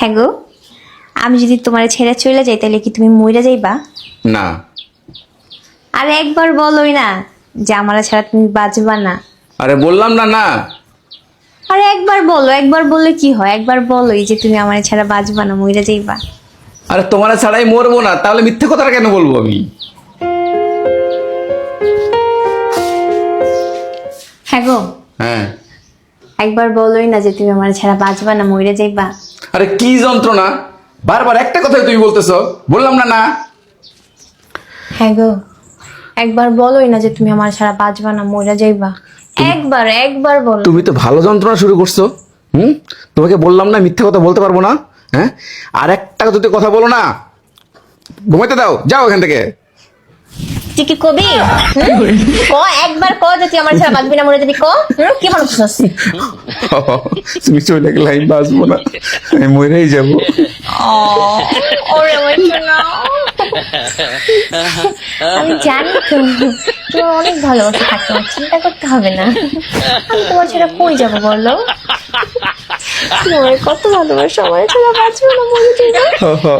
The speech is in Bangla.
হ্যাঁ গো, আমি যদি তোমার ছেড়ে চলে যাই তাহলে কি তুমি মইরা যাইবা? না। আরে একবার বলোই না যে আমার ছাড়া তুমি বাঁচবা না। আরে বললাম না না। আরে একবার বলো, একবার বললে কি হয়, একবার বলোই যে তুমি আমার ছাড়া বাঁচবা না, মইরা যাইবা। আরে তোমার ছাড়াই মরবো না, তাহলে মিথ্যে কথাটা কেন বলবো আমি? হ্যাঁ গো, হ্যাঁ। একবার বলোই না যে তুমি আমার ছাড়া বাঁচবা না, মইরা যাইবা। আরে কি যন্ত্রণা, বারবার একটা কথাই তুমি বলতেছো। বললাম না না। হ্যাঁ গো, একবার বলোই না যে তুমি আমার ছাড়া বাঁচবা না, মইরা যাইবা। একবার একবার বলো। তুমি তো ভালো যন্ত্রণা শুরু করছো। তোমাকে বললাম না মিথ্যে কথা বলতে পারবো না। হ্যাঁ, আর একটা যদি কথা বলো না, ঘুমাইতে দাও, যাও এখান থেকে। তুই কি কবি? ক একবার ক যে তুই আমার ছাড়া বাঁচবি না, মরে যাবি। ক কি বলছিস? তুমি চলে গেলে আমি বাঁচবো না, আমি মরেই যাবো। ওরে আমার সোনা, আমি জানি তো তোমার অনেক ভালোবাসা থাকে, তোমার চিন্তা করতে হবে না। আমি তোমার ছাড়া কই যাবো বলো? তোমার কত ভালোবাসা, আমার ছাড়া বাঁচবো না, মরে যাবো।